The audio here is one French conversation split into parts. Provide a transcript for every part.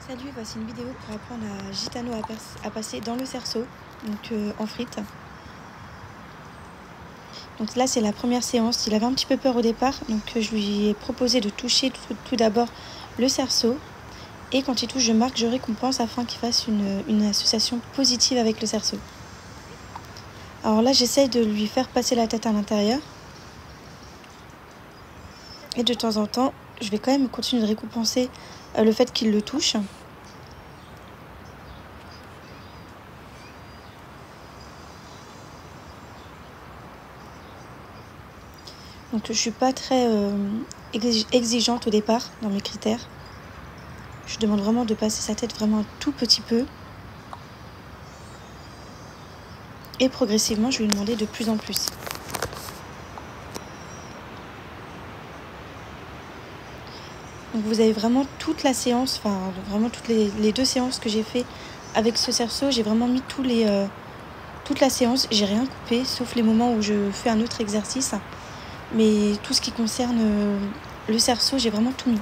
Salut, voici une vidéo pour apprendre à Gitano à passer dans le cerceau, donc en frites. Donc là c'est la première séance, il avait un petit peu peur au départ, donc je lui ai proposé de toucher tout d'abord le cerceau. Et quand il touche, je marque, je récompense afin qu'il fasse une association positive avec le cerceau. Alors là j'essaye de lui faire passer la tête à l'intérieur. Et de temps en temps, je vais quand même continuer de récompenser le fait qu'il le touche. Donc je suis pas très exigeante au départ dans mes critères. Je demande vraiment de passer sa tête vraiment un tout petit peu. Et progressivement, je vais lui demander de plus en plus. Donc vous avez vraiment toute la séance, enfin vraiment toutes les 2 séances que j'ai fait avec ce cerceau. J'ai vraiment mis toute la séance. J'ai rien coupé, sauf les moments où je fais un autre exercice. Mais tout ce qui concerne le cerceau, j'ai vraiment tout mis.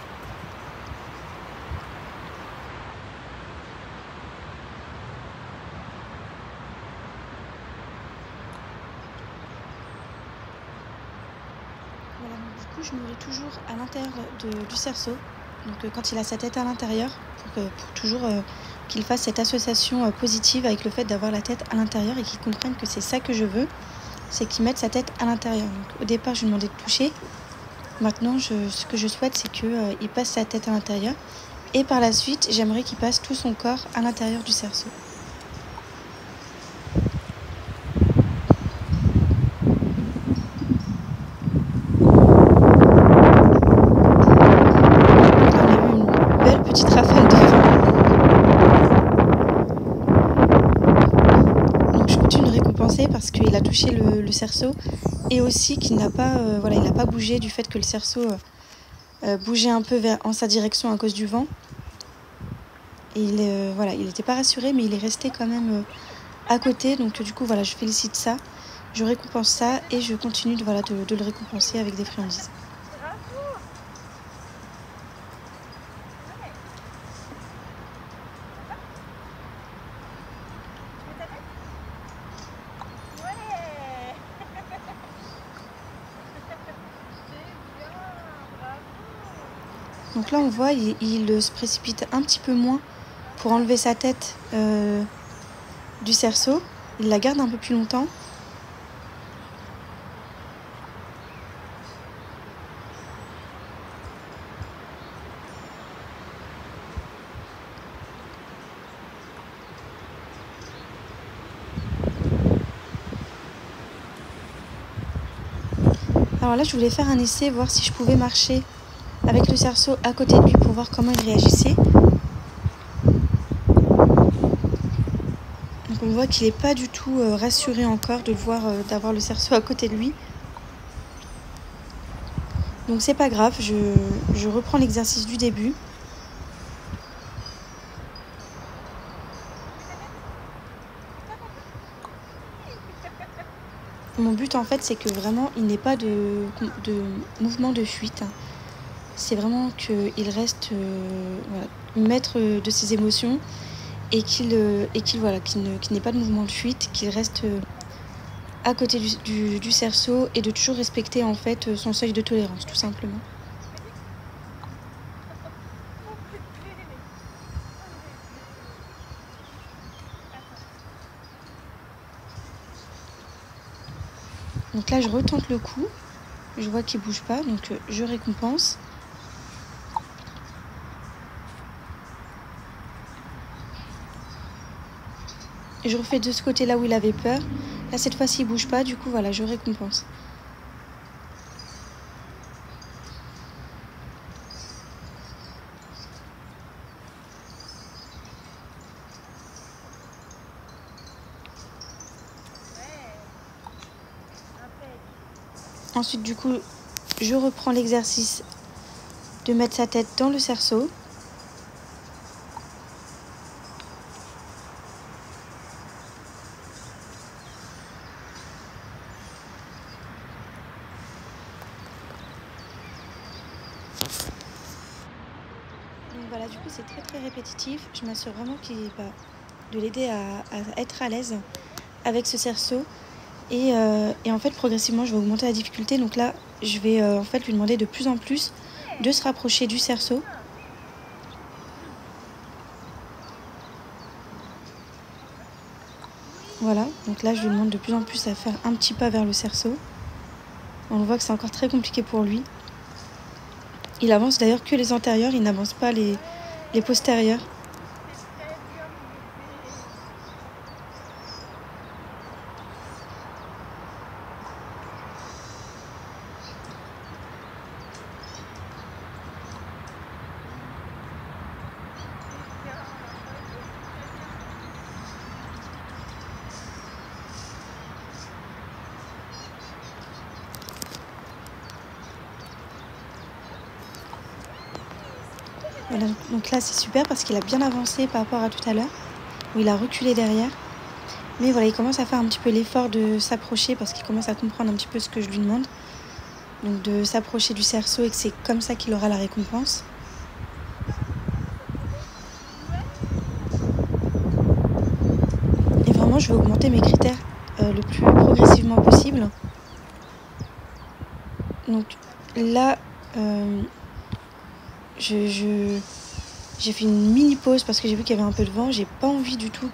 Voilà, donc du coup, je nourris toujours à l'intérieur du cerceau. Donc quand il a sa tête à l'intérieur, pour toujours qu'il fasse cette association positive avec le fait d'avoir la tête à l'intérieur et qu'il comprenne que c'est ça que je veux, c'est qu'il mette sa tête à l'intérieur. Donc au départ, je lui demandais de toucher. Maintenant, ce que je souhaite, c'est qu'il passe sa tête à l'intérieur. Et par la suite, j'aimerais qu'il passe tout son corps à l'intérieur du cerceau. Petite rafale de vent. Donc je continue de récompenser parce qu'il a touché le cerceau et aussi qu'il n'a pas, il n'a pas bougé du fait que le cerceau bougeait un peu en sa direction à cause du vent. Et il n'était pas rassuré, mais il est resté quand même à côté. Donc du coup, je félicite ça, je récompense ça et je continue de le récompenser avec des friandises. Donc là, on voit, il se précipite un petit peu moins pour enlever sa tête du cerceau. Il la garde un peu plus longtemps. Alors là, je voulais faire un essai, voir si je pouvais marcher avec le cerceau à côté de lui pour voir comment il réagissait. Donc on voit qu'il n'est pas du tout rassuré encore de le voir, d'avoir le cerceau à côté de lui. Donc c'est pas grave, je reprends l'exercice du début. Mon but en fait, c'est que vraiment il n'ait pas de mouvement de fuite. C'est vraiment qu'il reste maître de ses émotions et qu'il n'ait pas de mouvement de fuite, qu'il reste à côté du cerceau et de toujours respecter en fait son seuil de tolérance, tout simplement. Donc là, je retente le coup. Je vois qu'il bouge pas, donc je récompense. Et je refais de ce côté-là où il avait peur. Là, cette fois-ci, il bouge pas, du coup, voilà, je récompense. Ensuite, du coup, je reprends l'exercice de mettre sa tête dans le cerceau. Donc voilà, Voilà, du coup c'est très répétitif. Je m'assure vraiment de l'aider à être à l'aise avec ce cerceau. Et en fait progressivement je vais augmenter la difficulté. Donc là je vais en fait lui demander de plus en plus de se rapprocher du cerceau. Voilà, donc là je lui demande de plus en plus à faire un petit pas vers le cerceau. On voit que c'est encore très compliqué pour lui. Il avance d'ailleurs que les antérieurs, il n'avance pas les postérieurs. Voilà, donc là c'est super parce qu'il a bien avancé par rapport à tout à l'heure, où il a reculé derrière. Mais voilà, il commence à faire un petit peu l'effort de s'approcher parce qu'il commence à comprendre un petit peu ce que je lui demande. Donc de s'approcher du cerceau et que c'est comme ça qu'il aura la récompense. Et vraiment, je vais augmenter mes critères le plus progressivement possible. Donc là, j'ai fait une mini pause parce que j'ai vu qu'il y avait un peu de vent. J'ai pas envie du tout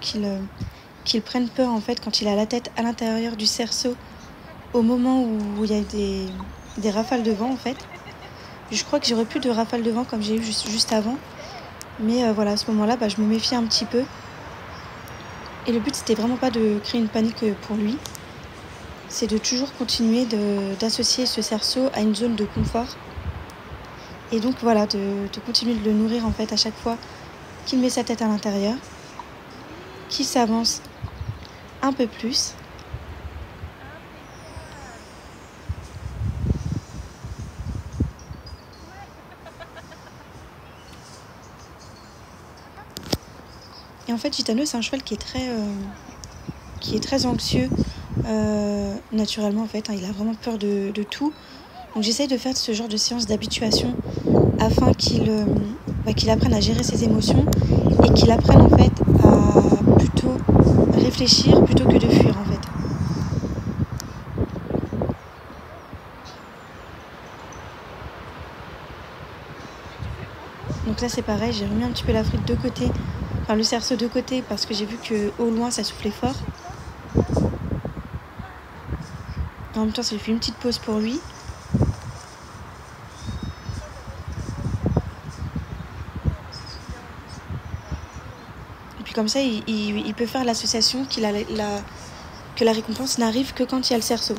qu'il prenne peur en fait quand il a la tête à l'intérieur du cerceau au moment où il y a des rafales de vent en fait. Je crois que j'aurais plus de rafales de vent comme j'ai eu juste avant. Mais voilà, à ce moment-là, je me méfie un petit peu. Et le but, c'était vraiment pas de créer une panique pour lui. C'est de toujours continuer d'associer ce cerceau à une zone de confort. Et donc voilà, de continuer de le nourrir en fait à chaque fois qu'il met sa tête à l'intérieur, qu'il s'avance un peu plus. Et en fait, Gitano, c'est un cheval qui est très anxieux naturellement en fait. Il a vraiment peur de tout. Donc j'essaye de faire ce genre de séance d'habituation afin qu'il apprenne à gérer ses émotions et qu'il apprenne en fait à plutôt réfléchir plutôt que de fuir en fait. Donc là c'est pareil, j'ai remis un petit peu la frite de côté, enfin le cerceau de côté parce que j'ai vu qu'au loin ça soufflait fort. En même temps ça lui fait une petite pause pour lui. Et puis comme ça il peut faire l'association que la récompense n'arrive que quand il y a le cerceau.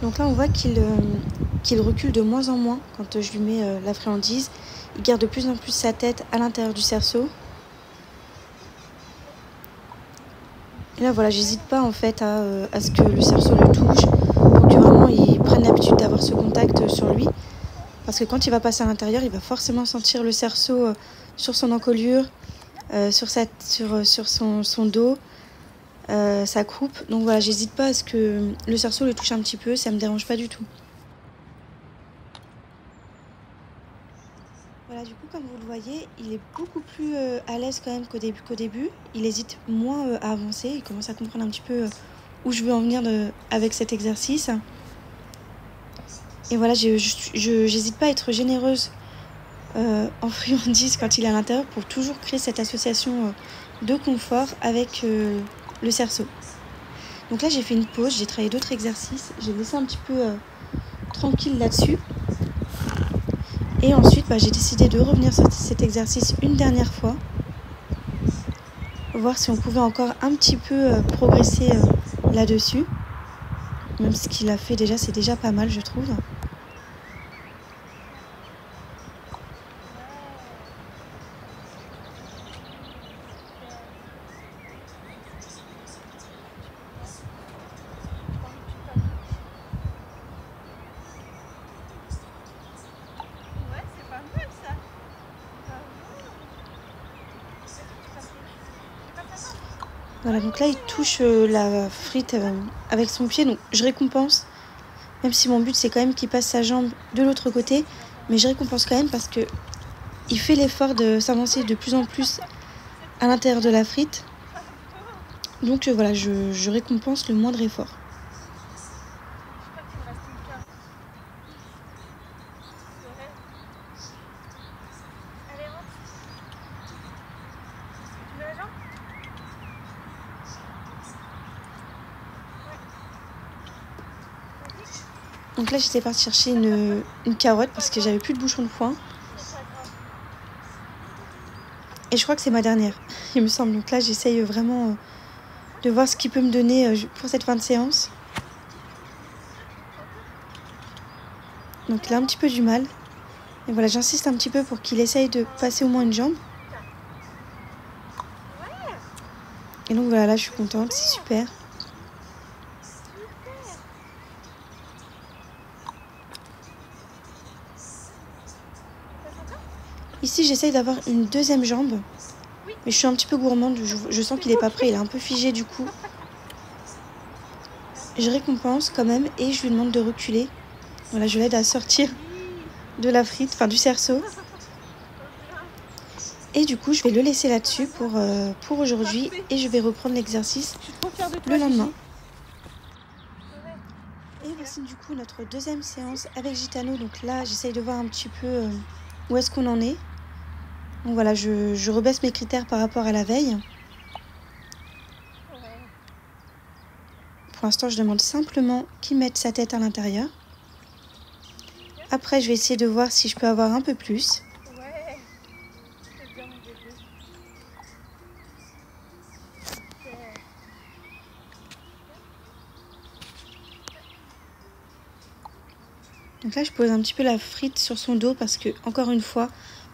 Donc là on voit qu'il recule de moins en moins quand je lui mets la friandise. Il garde de plus en plus sa tête à l'intérieur du cerceau. Et là voilà, j'hésite pas en fait à ce que le cerceau le touche pour que vraiment il prenne l'habitude d'avoir ce contact sur lui. Parce que quand il va passer à l'intérieur, il va forcément sentir le cerceau sur son encolure, sur son dos, sa croupe. Donc voilà, j'hésite pas à ce que le cerceau le touche un petit peu, ça me dérange pas du tout. Voilà, du coup, comme vous le voyez, il est beaucoup plus à l'aise quand même qu'au début. Il hésite moins à avancer, il commence à comprendre un petit peu où je veux en venir avec cet exercice. Et voilà, j'hésite pas à être généreuse en friandise quand il est à l'intérieur pour toujours créer cette association de confort avec le cerceau. Donc là, j'ai fait une pause, j'ai travaillé d'autres exercices, j'ai laissé un petit peu tranquille là-dessus. Et ensuite, j'ai décidé de revenir sur cet exercice une dernière fois, voir si on pouvait encore un petit peu progresser là-dessus. Même ce qu'il a fait déjà, c'est déjà pas mal, je trouve. Voilà, donc là il touche la frite avec son pied, donc je récompense. Même si mon but c'est quand même qu'il passe sa jambe de l'autre côté, mais je récompense quand même parce que il fait l'effort de s'avancer de plus en plus à l'intérieur de la frite. Donc voilà, je récompense le moindre effort. Donc là j'étais partie chercher une carotte parce que j'avais plus de bouchon de foin. Et je crois que c'est ma dernière, il me semble. Donc là j'essaye vraiment de voir ce qu'il peut me donner pour cette fin de séance. Donc il a un petit peu du mal. Et voilà, j'insiste un petit peu pour qu'il essaye de passer au moins une jambe. Et donc voilà, là je suis contente, c'est super. Ici j'essaye d'avoir une deuxième jambe. Mais je suis un petit peu gourmande, je sens qu'il est pas prêt, il est un peu figé du coup. Je récompense quand même et je lui demande de reculer. Voilà, je l'aide à sortir de la frite, enfin du cerceau. Et du coup, je vais le laisser là-dessus pour aujourd'hui et je vais reprendre l'exercice le lendemain. Et voici du coup notre deuxième séance avec Gitano. Donc là, j'essaye de voir un petit peu où est-ce qu'on en est. Donc voilà, je rebaisse mes critères par rapport à la veille. Pour l'instant, je demande simplement qu'il mette sa tête à l'intérieur. Après, je vais essayer de voir si je peux avoir un peu plus. Donc là, je pose un petit peu la frite sur son dos parce que, encore une fois,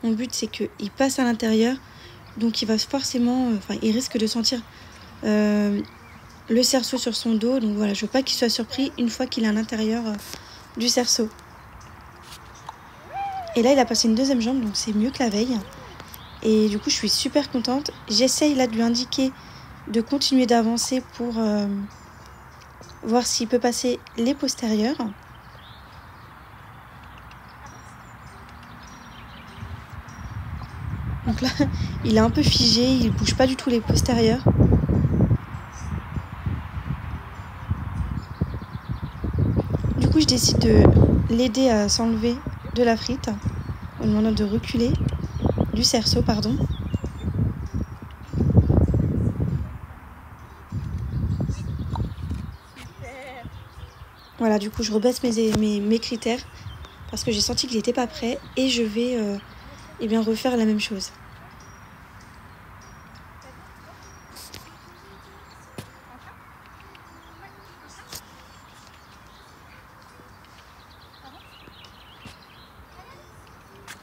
mon but c'est qu'il passe à l'intérieur. Donc il va forcément, il risque de sentir le cerceau sur son dos. Donc voilà, je veux pas qu'il soit surpris une fois qu'il est à l'intérieur du cerceau. Et là, il a passé une deuxième jambe, donc c'est mieux que la veille. Et du coup, je suis super contente. J'essaye là de lui indiquer de continuer d'avancer pour voir s'il peut passer les postérieurs. Donc là, il est un peu figé, il bouge pas du tout les postérieurs. Du coup, je décide de l'aider à s'enlever de la frite en lui demandant de reculer du cerceau, pardon. Voilà, du coup, je rebaisse mes critères parce que j'ai senti qu'il n'était pas prêt et je vais refaire la même chose.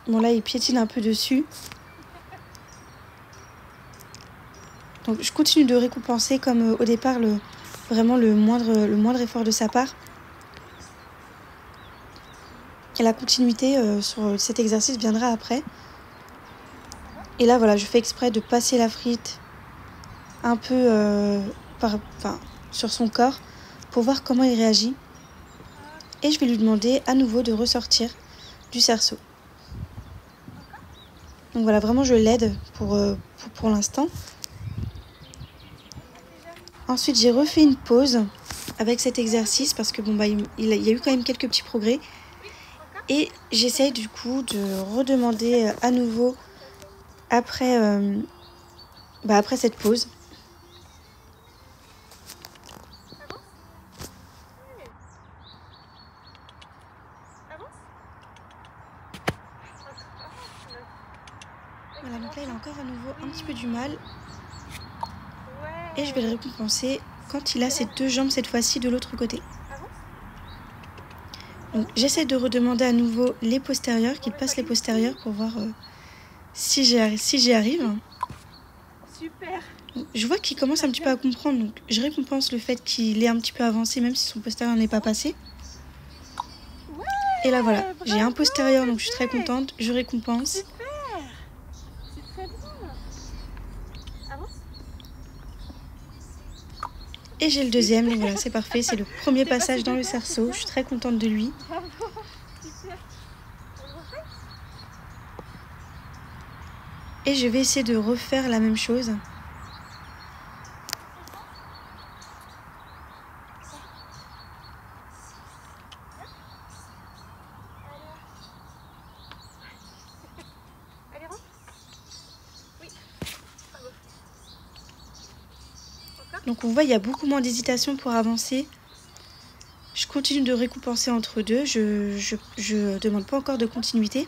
Bon là, il piétine un peu dessus. Donc je continue de récompenser comme au départ vraiment le moindre effort de sa part. Et la continuité sur cet exercice viendra après. Et là voilà, je fais exprès de passer la frite un peu sur son corps pour voir comment il réagit. Et je vais lui demander à nouveau de ressortir du cerceau. Donc voilà, vraiment je l'aide pour l'instant. Ensuite, j'ai refait une pause avec cet exercice parce que il y a eu quand même quelques petits progrès. Et j'essaye du coup de redemander à nouveau après cette pause. Voilà, donc là il a encore à nouveau un petit peu du mal. Et je vais le récompenser quand il a ses deux jambes cette fois-ci de l'autre côté. Donc j'essaie de redemander à nouveau les postérieurs, qu'il passe les postérieurs pour voir si j'y arrive. Super. Donc, je vois qu'il commence un petit peu à comprendre, donc je récompense le fait qu'il ait un petit peu avancé même si son postérieur n'est pas passé. Et là voilà, j'ai un postérieur donc je suis très contente, je récompense. Super. C'est très bien. Avance. Et j'ai le deuxième, donc voilà, c'est parfait. C'est le premier passage dans le cerceau. Je suis très contente de lui. Bravo, super. Et je vais essayer de refaire la même chose. Allez, rentre. Oui. Bravo. Encore. Donc on voit, il y a beaucoup moins d'hésitation pour avancer. Je continue de récompenser entre deux. Je demande pas encore de continuité.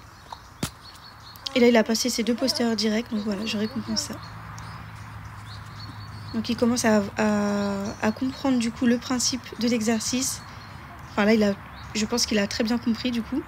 Et là, il a passé ses deux postérieurs directs. Donc voilà, je récompense ça. Donc il commence à comprendre du coup le principe de l'exercice. Enfin là, je pense qu'il a très bien compris du coup.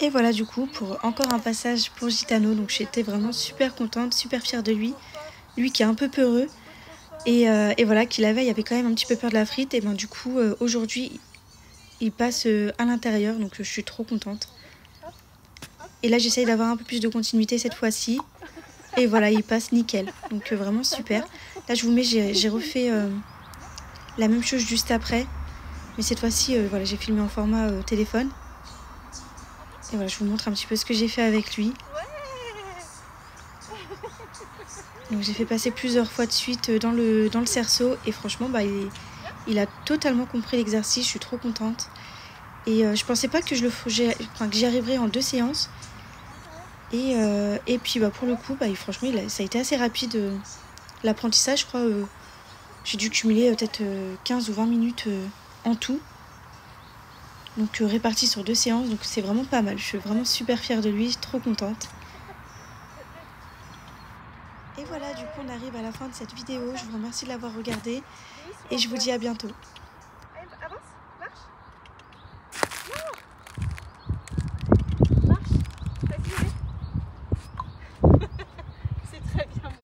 Et voilà du coup pour encore un passage pour Gitano. Donc j'étais vraiment super contente, super fière de lui. Lui qui est un peu peureux. Et voilà, qui la veille avait quand même un petit peu peur de la frite. Et ben du coup aujourd'hui il passe à l'intérieur. Donc je suis trop contente. Et là j'essaye d'avoir un peu plus de continuité cette fois-ci. Et voilà, il passe nickel. Donc vraiment super. Là je vous mets, j'ai refait la même chose juste après. Mais cette fois-ci, voilà, j'ai filmé en format téléphone. Et voilà, je vous montre un petit peu ce que j'ai fait avec lui. Donc j'ai fait passer plusieurs fois de suite dans le cerceau. Et franchement, bah, il a totalement compris l'exercice. Je suis trop contente. Et je pensais pas que que j'y arriverais en 2 séances. Et puis bah, pour le coup, bah, franchement, ça a été assez rapide. L'apprentissage, je crois, j'ai dû cumuler peut-être 15 ou 20 minutes en tout. Donc réparti sur 2 séances, donc c'est vraiment pas mal. Je suis vraiment super fière de lui, trop contente. Et voilà, du coup on arrive à la fin de cette vidéo. Je vous remercie de l'avoir regardée et je vous dis à bientôt.